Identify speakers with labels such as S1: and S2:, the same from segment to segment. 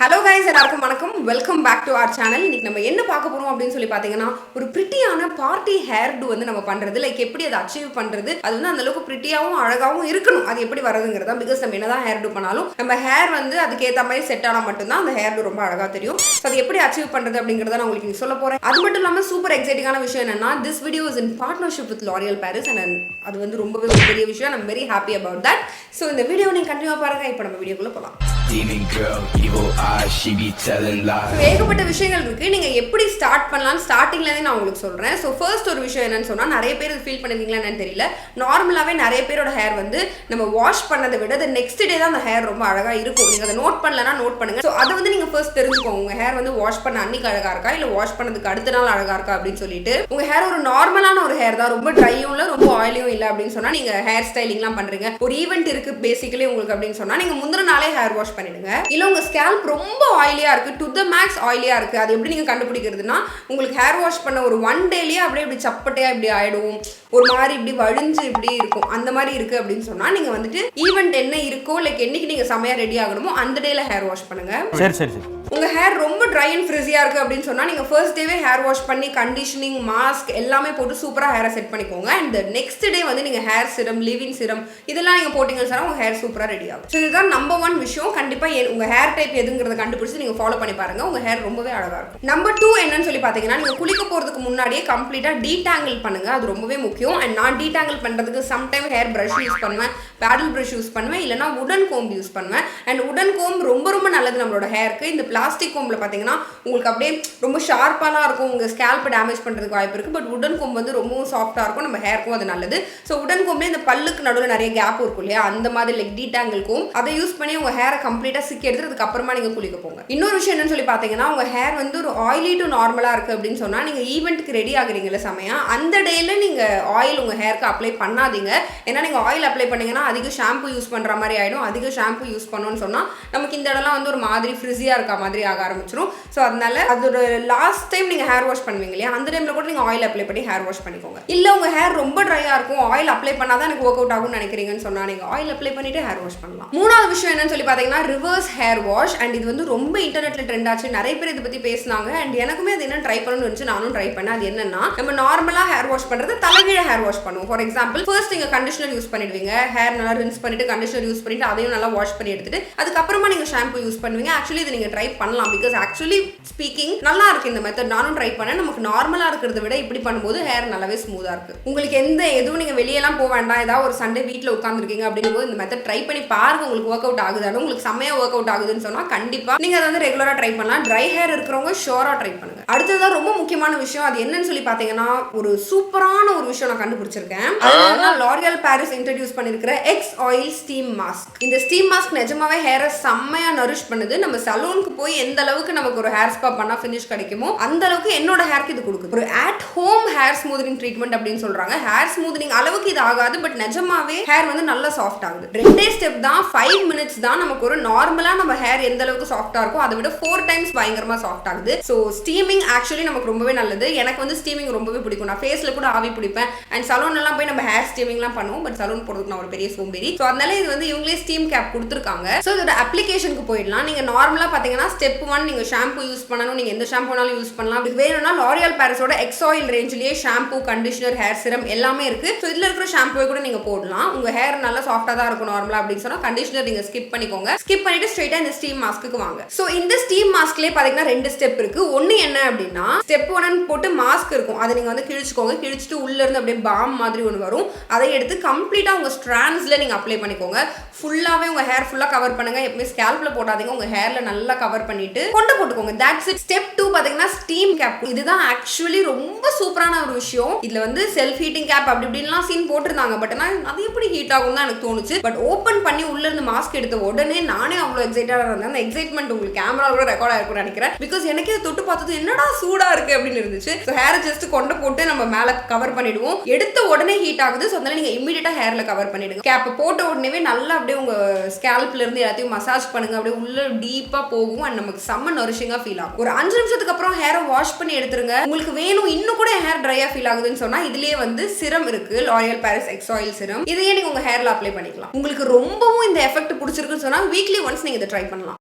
S1: Hello guys, எல்லாருக்கும் வணக்கம். Welcome back to our channel. இன்னைக்கு நம்ம என்ன பார்க்க போறோம் அப்படினு சொல்லி பாத்தீங்கன்னா ஒரு பிரிட்டியான பார்ட்டி ஹேர் டு வந்து நம்ம பண்றது லைக் எப்படி அதை அச்சீவ் பண்றது அது வந்து அந்த அளவுக்கு பிரிட்டியாவும் அழகாவும் இருக்கணும். அது எப்படி வரதுங்கிறதா பிகாஸ் நம்ம என்னதான் ஹேர் டு பண்ணாலும் நம்ம ஹேர் வந்து அதுக்கு ஏத்த மாதிரி செட் ஆனா மட்டும் தான் அந்த ஹேர் டு ரொம்ப அழகா தெரியும். சோ அது எப்படி அச்சீவ் பண்றது அப்படிங்கறத நான் உங்களுக்கு சொல்ல போறேன். அது மட்டும் இல்லாம சூப்பர் எக்ஸைட்டிங்கான விஷயம் என்னன்னா this video is in partnership with L'Oreal Paris and அது வந்து ரொம்பவே ஒரு பெரிய விஷயம். I'm very happy about that. So இந்த வீடியோ நீங்க கண்டினியூவா பாருங்க. இப்போ நம்ம வீடியோக்குள்ள போலாம்.
S2: Demon girl, evil eyes, she be telling lies.
S1: ஏகப்பட்ட விஷயங்கள் இருக்கு. நீங்க எப்படி ஸ்டார்ட் பண்ணலாம் ஸ்டார்டிங்ல இருந்து நான் உங்களுக்கு சொல்றேன். சோ ஃபர்ஸ்ட் ஒரு விஷயம் என்னன்னு சொன்னா நிறைய பேர் ஃபீல் பண்ணிருக்கீங்களா என்னன்னு தெரியல. நார்மலாவே நிறைய பேரோட ஹேர் வந்து நம்ம வாஷ் பண்ணதை விட the next day தான் அந்த ஹேர் ரொம்ப அழகா இருக்கும். நீங்க அதை நோட் பண்ணலனா நோட் பண்ணுங்க. சோ அதை வந்து நீங்க ஃபர்ஸ்ட் தெரிஞ்சுக்கோங்க. உங்க ஹேர் வந்து வாஷ் பண்ண அன்னைக்கு அழகா இருக்கா இல்ல வாஷ் பண்ணதுக்கு அடுத்த நாள் அழகா இருக்கா அப்படின்னு சொல்லிட்டு உங்க ஹேர் ஒரு நார்மலான ஒரு ஹேர் தான் ரொம்ப ட்ரையும் இல்ல ரொம்ப ஆயிலியும் இல்ல அப்படின்னு சொன்னா நீங்க ஹேர் ஸ்டைலிங்லாம் பண்றீங்க. ஒரு ஈவென்ட் இருக்கு பேசிக்கலி உங்களுக்கு அப்படின்னு சொன்னா நீங்க முந்தின நாளே ஹேர் வாஷ் பண்ணிடுங்க. இல்ல உங்க ஸ்கேல்ப் ரொம்ப ஆயிலியா இருக்கு டு தி மேக்ஸ் ஆயிலியா இருக்கு அது எப்படி நீங்க கண்டுபிடிக்கிறதுனா உங்களுக்கு ஹேர் வாஷ் பண்ண ஒரு 1 டேலயே அப்படியே இப்படி சப்பட்டையா இப்படி ஆயிடும் ஒரு மாதிரி இப்படி வழிஞ்சு இப்படி இருக்கும் அந்த மாதிரி இருக்கு அப்படின்னு சொன்னா நீங்க வந்துட்டு ஈவென்ட் என்ன இருக்கோ லைக் என்னைக்கு நீங்க சமையா ரெடி ஆகணுமோ அந்த டேல ஹேர் வாஷ் பண்ணுங்க.
S3: சரி சரி சரி.
S1: உங்க ஹேர் ரொம்ப ட்ரை அண்ட் ஃப்ரிஸியா இருக்கு அப்படின்னு சொன்னா நீங்க ஃபர்ஸ்ட் டேவே ஹேர் வாஷ் பண்ணி கண்டிஷனிங் மாஸ்க் எல்லாமே போட்டு சூப்பரா ஹேரை செட் பண்ணிக்கோங்க. அண்ட் நெக்ஸ்ட் டே வந்து நீங்க ஹேர் சிரம் லிவிங் சிரம் இதெல்லாம் நீங்க போட்டீங்கன்னு சொன்னா உங்க ஹேர் சூப்பரா ரெடி ஆகும். ஸோ இதுதான் நம்பர் 1 விஷயம். கண்டிப்பா உங்க ஹேர் டைப் எதுங்கிறத கண்டுபிடிச்சு நீங்க ஃபாலோ பண்ணி பாருங்க. உங்க ஹேர் ரொம்பவே அழகா இருக்கும். நம்பர் 2 என்னன்னு சொல்லி பாத்தீங்கன்னா நீங்க குளிக்க போறதுக்கு முன்னாடியே கம்ப்ளீட்டா டீடாங்கிள் பண்ணுங்க. அது ரொம்பவே முக்கியம். அண்ட் நான் டீடாங்கிள் பண்றதுக்கு சம்டைம் ஹேர் பிரஷ் யூஸ் பண்ணுவேன், பேடல் பிரஷ் யூஸ் பண்ணுவேன், இல்லைனா உடன் கோம்ப் யூஸ் பண்ணுவேன். அண்ட் உடன் கோம்ப் ரொம்ப ரொம்ப நல்லது நம்மளோட ஹேருக்கு. இந்த பிளாஸ்டிக் கோம்ப்ல பாத்தீங்கன்னா உங்களுக்கு அப்படியே ரொம்ப ஷார்ப்பாலாம் இருக்கும், உங்க ஸ்கேல்ப் டேமேஜ் பண்றதுக்கு வாய்ப்பு இருக்கு. பட் உடன் கோம்ப் வந்து ரொம்பவும் சாஃப்டா இருக்கும், நம்ம ஹேருக்கும் அது நல்லது. ஸோ உடன் கோம்ப்ல இந்த பல்லுக்கு நடுவில் நிறைய கேப் இருக்கும் இல்லையா அந்த மாதிரி லைக் டீடாங்கிள் கோம்ப் அதை யூஸ் பண்ணி உங்க ஹேரை கம்ப்ளீட்டா சிக்கி எடுத்துறதுக்கு அப்புறமா நீங்க குளிக்க போங்க. இன்னொரு விஷயம் என்னன்னு சொல்லி பாத்தீங்கன்னா உங்க ஹேர் வந்து ஒரு ஆயிலி டு நார்மலா இருக்கு அப்படின்னு சொன்னா நீங்க ஈவென்ட்க்கு ரெடி ஆகுறீங்கல்ல சமயா அந்த டேல நீங்க ஆயில் உங்க ஹேருக்கு அப்ளை பண்ணாதீங்க. ஏன்னா நீங்க ஆயில் அப்ளை பண்ணீங்கன்னா அதிக ஷாம்பு யூஸ் பண்ற மாதிரி ஆயிடும். அதிக ஷாம்பு யூஸ் பண்ணோம்னு சொன்னா நமக்கு இந்த இடம்லாம் வந்து ஒரு மாதிரி ஃப்ரிஸியா இருக்க மாதிரி ஆக ஆரம்பிச்சிடும். ஸோ அதனால அதோட லாஸ்ட் டைம் நீங்க ஹேர் வாஷ் பண்ணுவீங்க இல்லையா அந்த டைம்ல கூட நீங்க ஆயில் அப்ளை பண்ணி ஹேர் வாஷ் பண்ணிக்கோங்க. இல்ல உங்க ஹேர் ரொம்ப ட்ரையா இருக்கும் ஆயில் அப்ளை பண்ணாதான் எனக்கு ஒர்க் அவுட் ஆகும்னு நினைக்கிறீங்கன்னு சொன்னா நீங்க ஆயில் அப்ளை பண்ணிட்டு ஹேர் வாஷ் பண்ணலாம். மூணாவது விஷயம் என்னன்னு சொல்லி பாத்தீங்கன்னா ரிவர்ஸ் ஹேர் வாஷ். அண்ட் இது வந்து ரொம்ப இன்டர்நெட்ல ட்ரெண்ட் ஆச்சு. நிறைய பேர் இதை பத்தி பேசினாங்க. அண்ட் எனக்குமே அது என்ன ட்ரை பண்ணணும்னு இருந்துச்சு, நானும் ட்ரை பண்ணேன். அது என்னன்னா நம்ம நார்மலா ஹேர் வாஷ் பண்றது தலைகீழ ஹேர் வாஷ் பண்ணுவோம். ஃபார் எக்ஸாம்பிள் ஃபர்ஸ்ட் நீங்க கண்டிஷனர் யூஸ் பண்ணிடுவீங்க, ஹேர் நல்லா ரின்ஸ் பண்ணிட்டு கண்டிஷனர் யூஸ் பண்ணிட்டு அதையும் நல்லா வாஷ் பண்ணி எடுத்துட்டு அதுக்கப்புறமா நீங்க ஷாம்பு யூஸ் பண்ணுவீங்க. ஆக்சுவலி இதை நீங்க ட்ரை பண்ணலாம் பிகாஸ் ஆக்சுவலி ஸ்பீக்கிங் நல்லா இருக்கு இந்த மெத்தட். நானும் ட்ரை பண்ணேன். நமக்கு நார்மலா இருக்கிறத விட இப்படி பண்ணும்போது ஹேர் நல்லாவே ஸ்மூதா இருக்கு. உங்களுக்கு எதுவும் நீங்க வெளியெல்லாம் போக வேண்டாம், ஏதாவது ஒரு சண்டே வீட்டில் உட்காந்துருக்கீங்க அப்படிங்கும்போது இந்த மெத்தட் ட்ரை பண்ணி பாருங்க. உங்களுக்கு ஒர்க் அவுட் ஆகுதானு உங்களுக்கு செம்மையா ஒர்க் அவுட் ஆகுதுன்னு சொன்னா கண்டிப்பா நீங்க அதை வந்து ரெகுலரா ட்ரை பண்ணலாம். ட்ரை ஹேர் இருக்கிறவங்க ஷோரா ட்ரை பண்ணுங்க. அடுத்ததான் ரொம்ப முக்கியமான விஷயம் அது என்னன்னு சொல்லி பாத்தீங்கன்னா ஒரு சூப்பரான ஒரு விஷயம் நான் கண்டுபிடிச்சிருக்கேன். அதுதான் L'Oreal Paris இன்ட்ரோடியூஸ் பண்ணிருக்கிற எக்ஸ் ஆயில் ஸ்டீம் மாஸ்க். இந்த ஸ்டீம் மாஸ்க் நிஜமாவே ஹேரை செம்மையா நரிஷ் பண்ணுது. நம்ம சலூனுக்கு போய் எந்த அளவுக்கு நமக்கு ஒரு ஹேர் ஸ்பா பண்ணா ஃபினிஷ் கிடைக்குமோ அந்த அளவுக்கு என்னோட ஹேருக்கு இது கொடுக்குது. ஒரு at home hair smoothening treatment அப்படின்னு சொல்றாங்க. ஹேர் ஸ்மூத்னிங் அளவுக்கு இது ஆகாது, பட் நிஜமாவே ஹேர் வந்து நல்லா சாஃப்ட் ஆகுது. 2 ஸ்டெப் தான், 5 மினிட்ஸ் தான். நமக்கு ஒரு நார்மலா நம்ம ஹேர் எந்த அளவுக்கு சாஃப்டா இருக்கும் அதை விட 4 டைம்ஸ் பயங்கரமா சாஃப்ட் ஆகுது. ஸோ ஸ்டீமிங் ஆக்சுவலி நமக்கு ரொம்பவே நல்லது. எனக்கு வந்து ஸ்டீமிங் ரொம்பவே பிடிக்கும். நான் ஃபேஸ்ல கூட ஆவி பிடிப்பேன். அண்ட் சலூன் எல்லாம் போய் நம்ம ஹேர் ஸ்டீமிங்லாம் பண்ணுவோம். பட் சலூன் போறதுக்கு நான் ஒரு பெரிய சோம்பேறி. ஸோ அதனால இது வந்து இவங்களே ஸ்டீம் கேப் கொடுத்துருக்காங்க. ஸோ இதோட அப்ளிகேஷனுக்கு போயிடலாம். நீங்க நார்மலா பாத்தீங்கன்னா ஸ்டெப் 1 நீங்க ஷாம்பு யூஸ் பண்ணணும். நீங்க எந்த ஷாம்பு வேணாலும் யூஸ் பண்ணலாம். அப்படி வேணும்னா L'Oreal Parisோட எக்ஸ் ஆயில் ரேஞ்சிலேயே ஷாம்பு கண்டிஷனர் ஹேர் சிரம் எல்லாமே இருக்கு. ஸோ இதுல இருக்கிற ஷாம்புவை கூட நீங்க போடலாம். உங்க ஹேர் நல்லா சாஃப்டா தான் இருக்கும் நார்மலா அப்படின்னு சொன்னா கண்டிஷனர் நீங்க ஸ்கிப் பண்ணிக்கோங்க. ஸ்கிப் பண்ணிட்டு ஸ்ட்ரைட்டா இந்த ஸ்டீம் மாஸ்க்கு வாங்க. ஸோ இந்த ஸ்டீம் மாஸ்க்லயே பாத்தீங்கன்னா 2 ஸ்டெப் இருக்கு. ஒன்னு என்ன அப்படின்னா ஸ்டெப் 1 போட்டு மாஸ்க் இருக்கும் அதை நீங்க வந்து கிழிச்சுக்கோங்க. கிழிச்சிட்டு உள்ள இருந்து அப்படியே பாம் மாதிரி ஒன்று வரும். அதை எடுத்து கம்ப்ளீட்டா உங்க ஸ்ட்ராண்ட்ஸ்ல நீங்க அப்ளை பண்ணிக்கோங்க. ஃபுல்லாவே உங்க ஹேர் ஃபுல்லா கவர் பண்ணுங்க. எப்பவுமே ஸ்கேல்ப்ல போடாதீங்க. உங்க ஹேர்ல நல்லா கவர் பண்ணிட்டு கொண்டு போட்டுக்கோங்க. That's it. ஸ்டெப் 2 பாத்தீங்கன்னா ஸ்டீம் கேப். இதுதான் ஆக்சுவலி ரொம்ப சூப்பரான ஒரு விஷயம். இதுல வந்து செல்ஃப் ஹீட்டிங் கேப் அப்படி இப்படின்லாம் சீன் போட்டிருந்தாங்க. பட் அது எப்படி ஹீட் ஆகும் தான் எனக்கு தோணுச்சு. பட் ஓப்பன் பண்ணி உள்ள இருந்து மாஸ்க் எடுத்த உடனே நானே அவ்வளவு எக்ஸைட்டடா இருந்தேன். அந்த எக்ஸைட்மெண்ட் உங்களுக்கு கேமரா கூட ரெக்கார்ட் ஆயிருக்கும்னு நினைக்கிறேன். பிகாஸ் எனக்கே தொட்டு பார்த்தது என்னடா சூடா இருக்கு அப்படின்னு இருந்துச்சு. ஸோ ஹேரை ஜஸ்ட் கொண்டு போட்டு நம்ம மேல கவர் பண்ணிடுவோம். எடுத்த உடனே ஹீட் ஆகுது. ஸோ அதனால நீங்க இமீடியட்டா ஹேர்ல கவர் பண்ணிடுங்க. கேப் போட்ட உடனே நல்லா அப்படியே உங்க ஸ்கேல்ப்ல இருந்து எல்லாத்தையும் மசாஜ் பண்ணுங்க. அப்படியே உள்ள டீப்பா போகும். அண்ட் நமக்கு செம்ம நரிஷிங்கா ஃபீல் ஆகும். ஒரு 5 நிமிஷத்துக்கு அப்புறம் ஹேரை வாஷ் பண்ணி எடுத்துருங்க. உங்களுக்கு வேணும் இன்னும் கூட ஹேர் ட்ரையா ஃபீல் ஆகுதுன்னு சொன்னா இதுலயே வந்து சிரம் இருக்கு, L'Oreal Paris எக்ஸ் ஆயில் சிரம். இதையே நீங்க உங்க ஹேர்ல அப்ளை பண்ணிக்கலாம். உங்களுக்கு ரொம்பவும் இந்த எஃபெக்ட் பிடிச்சிருக்குன்னு சொன்னா வீக்லி ஒன்ஸ் நீங்க இதை ட்ரை பண்ணலாம்.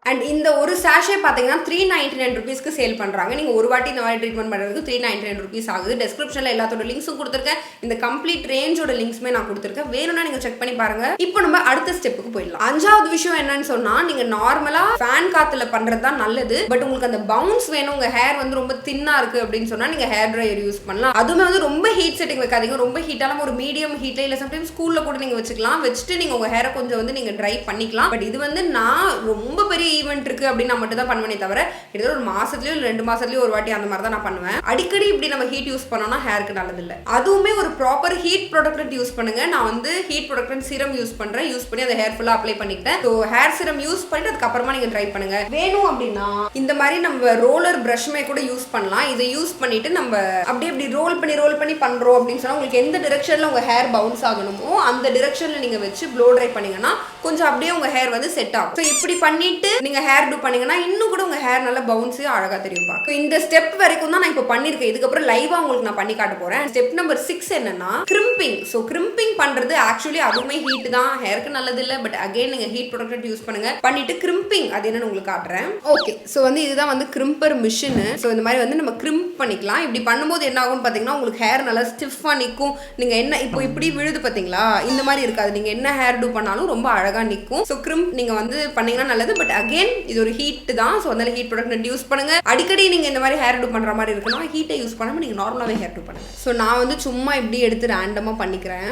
S1: அண்ட் இந்த ஒரு சாஷே பார்த்தீங்கன்னா 399 rupeesக்கு சேல் பண்ணுறாங்க. நீங்கள் ஒரு வாட்டி இந்த மாதிரி ட்ரீட்மெண்ட் பண்ணுறதுக்கு 399 rupees ஆகுது. டிஸ்கிரிப்ஷனில் எல்லாத்தோட லிங்க்ஸும் கொடுத்துருக்கேன். இந்த கம்ப்ளீட் ரேஞ்சோட லிங்க்ஸுமே நான் கொடுத்துருக்கேன். வேணும்னா நீங்கள் செக் பண்ணி பாருங்க. இப்போ நம்ம அடுத்த ஸ்டெப்புக்கு போயிடலாம். 5வது விஷயம் என்னன்னு சொன்னால், நீங்கள் நார்மலாக ஃபேன் காற்றுல பண்ணுறது தான் நல்லது. பட் உங்களுக்கு அந்த பவுன்ஸ் வேணும், உங்கள் ஹேர் வந்து ரொம்ப தின்னாக இருக்குது அப்படின்னு சொன்னால் நீங்கள் ஹேர் ட்ரையர் யூஸ் பண்ணலாம். அதுவுமே வந்து ரொம்ப ஹீட் செட்டிங் வைக்காதீங்க. ரொம்ப ஹீட்டாலும் ஒரு மீடியம் ஹீட்டில் இல்லை சம்டைம்ஸ் ஸ்கூலில் கூட நீங்கள் வச்சுக்கலாம். வச்சுட்டு நீங்கள் உங்கள் ஹேரை கொஞ்சம் வந்து நீங்கள் ட்ரை பண்ணிக்கலாம். பட் இது வந்து நான் ரொம்ப பெரிய ஈவெண்ட் இருக்குது அப்படின்னு நான் மட்டும் தான் பண்ணுவேனே தவிர, இது ஒரு மாசத்துலயோ இல்லை 2 மாசத்துலயோ ஒரு வாட்டி அந்த மாதிரி தான் நான் பண்ணுவேன். அடிக்கடி இப்படி நம்ம ஹீட் யூஸ் பண்ணோம்னா ஹேருக்கு நல்லது இல்லை. அதுவுமே ஒரு ப்ராப்பர் ஹீட் ப்ரொடக்டன்ட் யூஸ் பண்ணுங்க. நான் வந்து ஹீட் ப்ரொடக்டன்ட் சீரம் யூஸ் பண்றேன். யூஸ் பண்ணி அதை ஹேர் ஃபுல்லா அப்ளை பண்ணிட்டேன். ஸோ ஹேர் சீரம் யூஸ் பண்ணிட்டு அதுக்கப்புறமா நீங்க ட்ரை பண்ணுங்க. வேணும் அப்படின்னா இந்த மாதிரி நம்ம ரோலர் பிரஷ்மே கூட யூஸ் பண்ணலாம். இதை யூஸ் பண்ணிட்டு நம்ம அப்படியே இப்படி ரோல் பண்ணி பண்றோம் அப்படின்னு சொன்னா உங்களுக்கு எந்த டிரெக்ஷன்ல உங்க ஹேர் பவுன்ஸ் ஆகணுமோ அந்த டிரெக்ஷன்ல நீங்க வச்சு ப்ளோ ட்ரை பண்ணீங்கன்னா கொஞ்சம் அப்படியே உங்க ஹேர் வந்து செட் ஆகும். ஸோ இப்படி பண்ணிட்டு நீங்க ஹேர் டூ பண்ணீங்கன்னா இன்னும் கூட உங்க ஹேர் நல்லா பவுன்ஸி அழகா தெரியும் பார்க்க. இந்த ஸ்டெப் வரைக்கும் தான் நான் இப்போ பண்ணிருக்கேன். இதுக்கப்புறம் லைவா உங்களுக்கு நான் பண்ணி காட்ட போறேன். ஸ்டெப் நம்பர் 6 என்னன்னா கிரிம்பிங். ஸோ கிரிம்பிங் பண்றது ஆக்சுவலி அதுவுமே ஹீட் தான், ஹேருக்கு நல்லது இல்லை. பட் அகைன் நீங்க ஹீட் ப்ரொடக்ட் யூஸ் பண்ணுங்க. பண்ணிட்டு கிரிம்பிங் அது என்னன்னு உங்களுக்கு காட்டுறேன். ஓகே, ஸோ வந்து இதுதான் வந்து கிரிம்பர் மிஷின். ஸோ இந்த மாதிரி வந்து நம்ம கிரிம்ப் பண்ணிக்கலாம். இப்படி பண்ணும்போது என்ன ஆகும்னு பார்த்தீங்கன்னா உங்களுக்கு ஹேர் நல்லா ஸ்டிஃபா நிற்கும். நீங்க என்ன இப்போ இப்படி விழுது பார்த்தீங்களா, இந்த மாதிரி இருக்காது. நீங்க என்ன ஹேர் டூ பண்ணாலும் ரொம்ப அழகா நிற்கும். ஸோ கிரிம்ப் நீங்க வந்து பண்ணீங்கன்னா நல்லது. பட் அகைன் இது ஒரு ஹீட் தான். ஸோ அதனால ஹீட் ப்ரொடக்ட் யூஸ் பண்ணுங்க. அடிக்கடி நீங்க இந்த மாதிரி ஹேர் டூ பண்ற மாதிரி இருக்குன்னா ஹீட்டை யூஸ் பண்ணாம நீங்க நார்மலாவே ஹேர் டூ பண்ணுங்க. ஸோ நான் வந்து சும்மா இப்படி எடுத்து ரேண்டமா பண்ணிக்கிறேன்.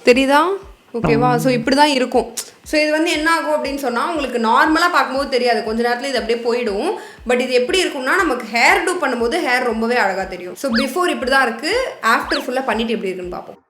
S1: தெரியுதா? ஓகேவா? ஸோ இப்படி தான் இருக்கும். ஸோ இது வந்து என்ன ஆகும் அப்படின்னு சொன்னால் உங்களுக்கு நார்மலாக பார்க்கும்போது தெரியாது, கொஞ்ச நேரத்தில் இது அப்படியே போயிடும். பட் இது எப்படி இருக்கும்னா நமக்கு ஹேர் டூ பண்ணும்போது ஹேர் ரொம்பவே அழகாக தெரியும். ஸோ பிஃபோர் இப்படி தான் இருக்குது, ஆஃப்டர் ஃபுல்லாக பண்ணிட்டு எப்படி இருக்குன்னு பார்ப்போம்.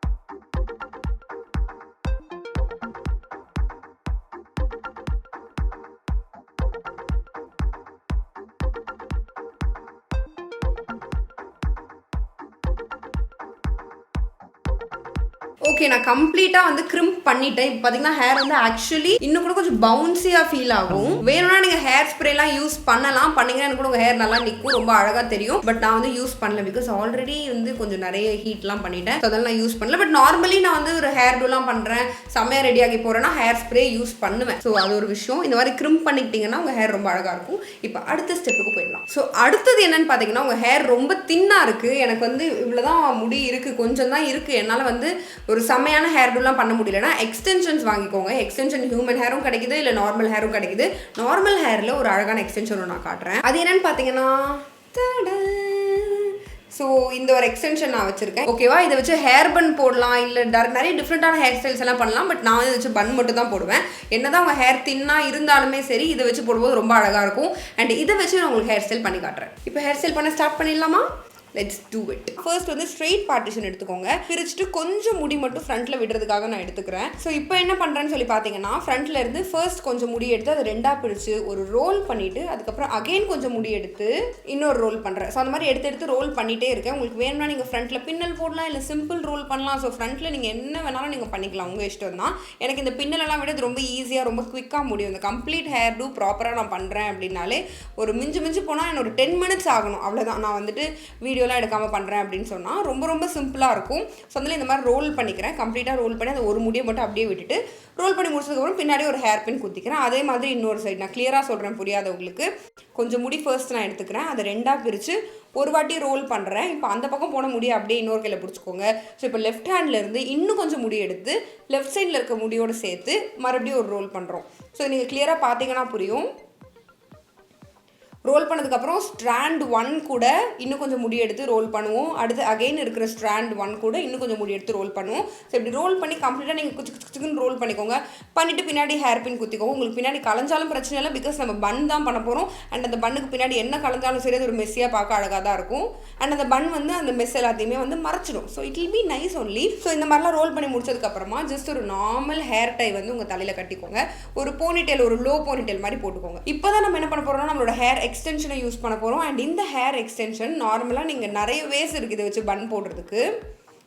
S1: ஓகே, நான் கம்ப்ளீட்டாக வந்து கிரிம்ப் பண்ணிட்டேன். இப்போ பார்த்தீங்கன்னா ஹேர் வந்து ஆக்சுவலி இன்னும் கூட கொஞ்சம் பவுன்சியாக ஃபீல் ஆகும். வேணும்னா நீங்கள் ஹேர் ஸ்ப்ரேலாம் யூஸ் பண்ணலாம். பண்ணிங்கன்னா கூட உங்கள் ஹேர் நல்லா நிற்கும், ரொம்ப அழகாக தெரியும். பட் நான் வந்து யூஸ் பண்ணல, பிகாஸ் ஆல்ரெடி வந்து கொஞ்சம் நிறைய ஹீட்லாம் பண்ணிட்டேன். ஸோ அதெல்லாம் நான் யூஸ் பண்ணல. பட் நார்மலி நான் வந்து ஒரு ஹேர் டூலாம் பண்ணுறேன், செம்மையாக ரெடியாகி போகிறேன்னா ஹேர் ஸ்ப்ரே யூஸ் பண்ணுவேன். ஸோ அது ஒரு விஷயம். இந்த மாதிரி கிரிம்ப் பண்ணிக்கிட்டிங்கன்னா உங்கள் ஹேர் ரொம்ப அழகாக இருக்கும். இப்போ அடுத்த ஸ்டெப்புக்கு போயிடலாம். ஸோ அடுத்தது என்னன்னு பார்த்தீங்கன்னா உங்கள் ஹேர் ரொம்ப தின்னாக இருக்குது. எனக்கு வந்து இவ்வளோதான் முடி இருக்குது, கொஞ்சம் தான் இருக்குது. என்னால் வந்து ஒரு செம்மையான ஹேர் டூலாம் பண்ண முடியலன்னா எக்ஸ்டென்ஷன்ஸ் வாங்கிக்கோங்க. எக்ஸ்டென்ஷன் ஹியூமன் ஹேரும் கிடைக்குது, இல்லை நார்மல் ஹேரும் கிடைக்குது. நார்மல் ஹேரில் ஒரு அழகான எக்ஸ்டென்ஷன் நான் காட்டுறேன். அது என்னன்னு பார்த்தீங்கன்னா ஸோ இந்த ஒரு எக்ஸ்டென்ஷன் நான் வச்சிருக்கேன். ஓகேவா? இதை வச்சு ஹேர் பன் போடலாம், இல்லை நிறைய டிஃப்ரெண்டான ஹேர் ஸ்டைல்ஸ் எல்லாம் பண்ணலாம். பட் நான் இதை வச்சு பன் மட்டும் தான் போடுவேன். என்னதான் உங்கள் ஹேர் தின்னா இருந்தாலுமே சரி, இதை வச்சு போடும்போது ரொம்ப அழகாக இருக்கும். அண்ட் இதை வச்சு நான் உங்களுக்கு ஹேர் ஸ்டைல் பண்ணி காட்டுறேன். இப்போ ஹேர் ஸ்டைல் பண்ண ஸ்டார்ட் பண்ணிடலாமா? Let's do it. ஃபர்ஸ்ட் வந்து ஸ்ட்ரெயிட் பார்ட்டிஷன் எடுத்துக்கோங்க. பிரிச்சுட்டு கொஞ்சம் முடி மட்டும் ஃப்ரண்ட்டில் விடுறதுக்காக நான் எடுத்துக்கிறேன். ஸோ இப்போ என்ன பண்ணுறேன்னு சொல்லி பார்த்தீங்கன்னா ஃப்ரண்ட்டில் இருந்து ஃபர்ஸ்ட் கொஞ்சம் முடி எடுத்து அதை 2ஆக பிரித்து ஒரு ரோல் பண்ணிவிட்டு அதுக்கப்புறம் அகெயின் கொஞ்சம் முடி எடுத்து இன்னொரு ரோல் பண்ணுறேன். ஸோ அந்த மாதிரி எடுத்து ரோல் பண்ணிகிட்டே இருக்கேன். உங்களுக்கு வேணும்னா நீங்கள் ஃப்ரண்ட்டில் பின்னல் போடலாம், இல்லை சிம்பிள் ரோல் பண்ணலாம். ஸோ ஃப்ரண்ட்டில் நீங்கள் என்ன வேணாலும் நீங்கள் பண்ணிக்கலாம், உங்கள் இஷ்டம் தான். எனக்கு இந்த பின்னலெல்லாம் விட இது ரொம்ப ஈஸியாக ரொம்ப குவிக்காக முடியும். இந்த கம்ப்ளீட் ஹேர் டூ ப்ராப்பராக நான் பண்ணுறேன் அப்படின்னாலே ஒரு மிஞ்சி போனால் எனக்கு ஒரு 10 minutes ஆகணும். அவ்வளோதான். நான் வந்துட்டு வீடியோலாம் எடுக்காமல் பண்ணுறேன் அப்படின்னு சொன்னால் ரொம்ப சிம்பிளாக இருக்கும். ஸோ அதில் இந்த மாதிரி ரோல் பண்ணிக்கிறேன். கம்ப்ளீட்டாக ரோல் பண்ணி அந்த ஒரு முடியை மட்டும் அப்படியே விட்டுட்டு ரோல் பண்ணி முடிச்சதுக்கப்புறம் பின்னாடி ஒரு ஹேர் பின் குத்திக்கிறேன். அதே மாதிரி இன்னொரு சைடு நான் கிளியராக சொல்கிறேன் புரியாதவங்களுக்கு. கொஞ்சம் முடி ஃபர்ஸ்ட் நான் எடுத்துக்கிறேன், அதை 2ஆக பிரித்து ஒரு வாட்டி ரோல் பண்ணுறேன். இப்போ அந்த பக்கம் போன முடியை அப்படியே இன்னொரு கையில் பிடிச்சிக்கோங்க. ஸோ இப்போ லெஃப்ட் ஹேண்ட்லேருந்து இன்னும் கொஞ்சம் முடி எடுத்து லெஃப்ட் சைடில் இருக்க முடியோடு சேர்த்து மறுபடியும் ஒரு ரோல் பண்ணுறோம். ஸோ நீங்கள் கிளியராக பார்த்தீங்கன்னா புரியும். ரோல் பண்ணதுக்கப்புறம் ஸ்ட்ராண்ட் 1 கூட இன்னும் கொஞ்சம் முடி எடுத்து ரோல் பண்ணுவோம். அடுத்து அகைன் இருக்கிற ஸ்ட்ராண்ட் 1 கூட இன்னும் கொஞ்சம் முடி எடுத்து ரோல் பண்ணுவோம். ஸோ இப்படி ரோல் பண்ணி கம்ப்ளீட்டாக நீங்கள் குச்சிக்குன்னு ரோல் பண்ணிக்கோங்க. பண்ணிவிட்டு பின்னாடி ஹேர் பின் குத்திக்கோங்க. உங்களுக்கு பின்னாடி கலைஞ்சாலும் பிரச்சனை இல்லை, பிகாஸ் நம்ம பன் தான் பண்ண போகிறோம். அண்ட் அந்த பண்ணுக்கு பின்னாடி என்ன கலைஞ்சாலும் சரி அது ஒரு மெஸ்ஸியாக பார்க்க அழகாக தான் இருக்கும். அண்ட் அந்த பன் வந்து அந்த மெஸ் எல்லாத்தையுமே வந்து மறைச்சிடும். So it will be nice only. So இந்த மாதிரிலாம் ரோல் பண்ணி முடிச்சதுக்கப்புறமா ஜஸ்ட் ஒரு நார்மல் ஹேர் டை வந்து உங்கள் தலையில் கட்டிக்கோங்க. ஒரு போனிடெயில், ஒரு லோ போனிடெயில் மாதிரி போட்டுக்கோங்க. இப்போ தான் நம்ம என்ன பண்ண போகிறோம்னா நம்மளோட ஹேர் எக்ஸ்டென்ஷனை யூஸ் பண்ண போகிறோம். அண்ட் இந்த ஹேர் எக்ஸ்டென்ஷன் நார்மலாக நீங்கள் நிறைய வேஸ் இருக்குது இதை வச்சு பன் போடுறதுக்கு.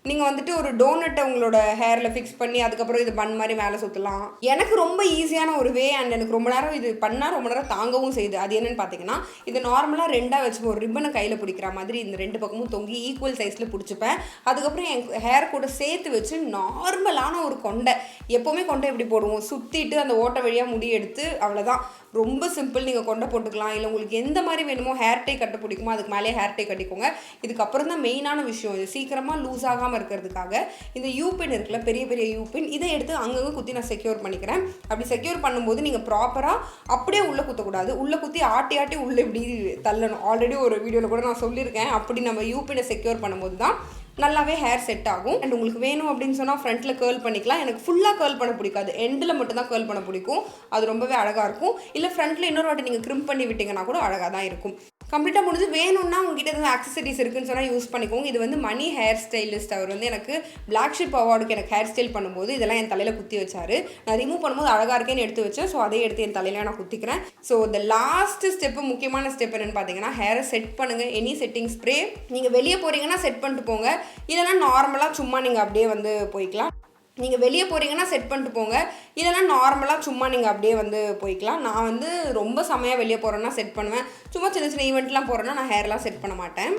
S1: நீங்கள் வந்துட்டு ஒரு டோனட்டை உங்களோட ஹேரில் ஃபிக்ஸ் பண்ணி அதுக்கப்புறம் இது பன் மாதிரி மேலே சுற்றலாம். எனக்கு ரொம்ப ஈஸியான ஒரு வே அண்ட் எனக்கு ரொம்ப நேரம் இது பண்ணால் ரொம்ப நேரம் தாங்கவும் செய்யுது. அது என்னென்னு பார்த்தீங்கன்னா இது நார்மலாக 2ஆக வச்சு ஒரு ரிப்பனை கையில் பிடிக்கிற மாதிரி இந்த 2 பக்கமும் தொங்கி ஈக்குவல் சைஸில் பிடிச்சிப்பேன். அதுக்கப்புறம் என் ஹேர் கூட சேர்த்து வச்சு நார்மலான ஒரு கொண்டை எப்போவுமே கொண்டை எப்படி போடுவோம், சுற்றிட்டு அந்த ஓட்டை வழியாக முடி எடுத்து அவ்வளோதான். ரொம்ப சிம்பிள். நீங்கள் கொண்டை போட்டுக்கலாம். இல்லை உங்களுக்கு எந்த மாதிரி வேணுமோ ஹேர் டை கட்ட பிடிக்குமோ அதுக்கு மேலே ஹேர் டை கட்டிக்கோங்க. இதுக்கப்புறம் தான் மெயினான விஷயம். இது சீக்கிரமாக லூஸ் ஆகாமல் இருக்கிறதுக்காக இந்த யூபின் இருக்குல்ல, பெரிய பெரிய யூபின், இதை எடுத்து அங்கங்கே குத்தி நான் செக்யூர் பண்ணிக்கிறேன். அப்படி செக்யூர் பண்ணும்போது நீங்கள் ப்ராப்பராக அப்படியே உள்ளே குத்தக்கூடாது. உள்ளே குத்தி ஆட்டி ஆட்டி உள்ளே இப்படி தள்ளணும். ஆல்ரெடி ஒரு வீடியோவில் கூட நான் சொல்லியிருக்கேன். அப்படி நம்ம யூபினை செக்யூர் பண்ணும்போது தான் நல்லாவே ஹேர் செட் ஆகும். அண்ட் உங்களுக்கு வேணும் அப்படின்னு சொன்னால் ஃப்ரண்ட்டில் கேர்ள் பண்ணிக்கலாம். எனக்கு ஃபுல்லாக கேர்ள் பண்ண பிடிக்காது, எண்டில் மட்டும் தான் கேர்ள் பண்ண பிடிக்கும். அது ரொம்பவே அழகாக இருக்கும். இல்லை ஃப்ரண்ட்டில் இன்னொரு வாட்டி நீங்கள் க்ரிம் பண்ணி விட்டிங்கன்னா கூட அழகாக தான் இருக்கும். கம்ப்ளீட்டாக முடிஞ்சு. வேணும்னா உங்ககிட்ட எதுவும் ஆக்சசரிஸ் இருக்குன்னு சொன்னால் யூஸ் பண்ணிக்கோங்க. இது வந்து மணி ஹேர் ஸ்டைலிஸ்ட். அவர் வந்து எனக்கு பிளாக் ஷிப் அவார்டுக்கு எனக்கு ஹேர் ஸ்டைல் பண்ணும்போது இதெல்லாம் என் தலையில் குத்தி வச்சாரு. நான் ரிமூவ் பண்ணும்போது அழகாக இருக்கேன்னு எடுத்து வச்சேன். ஸோ அதை எடுத்து என் தலையில் நான் குத்திக்கிறேன். ஸோ இந்த லாஸ்ட் ஸ்டெப்பு, முக்கியமான ஸ்டெப் என்னென்னு பார்த்தீங்கன்னா, ஹேரை செட் பண்ணுங்கள். எனி செட்டிங் ஸ்ப்ரே நீங்கள் வெளியே போகிறீங்கன்னா செட் பண்ணிட்டு போங்க. இல்லைனா நார்மலாக சும்மா நீங்கள் அப்படியே வந்து போய்க்கலாம். நீங்கள் வெளியே போகிறீங்கன்னா செட் பண்ணிட்டு போங்க. இல்லைனா நார்மலாக சும்மா நீங்கள் அப்படியே வந்து போய்க்கலாம். நான் வந்து ரொம்ப செமையாக வெளியே போகிறேன்னா செட் பண்ணுவேன். சும்மா சின்ன சின்ன ஈவெண்ட்லாம் போகிறேன்னா நான் ஹேர்லாம் செட் பண்ண மாட்டேன்.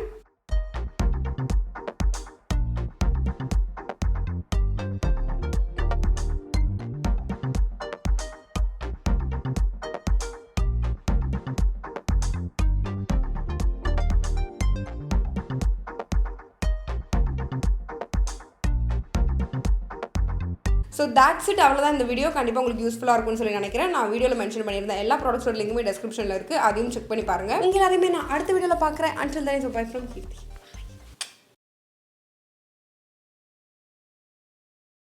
S1: So that's it. அவ்வளோதான் இந்த வீடியோ. கண்டிப்பாக உங்களுக்கு யூஸ்ஃபுல்லாக இருக்கும்னு சொல்லி நினைக்கிறேன். நான் வீடியோவில் மென்ஷன் பண்ணியிருந்தேன் எல்லா ப்ராடக்ட்ஸோட லிங்குமே டிஸ்கிரிப்ஷனில் இருக்குது. அதையும் செக் பண்ணி பாருங்கள். உங்கள் எல்லாரையுமே நான் அடுத்த வீடியோவில் பார்க்குறேன். Until then, bye from Keerthi.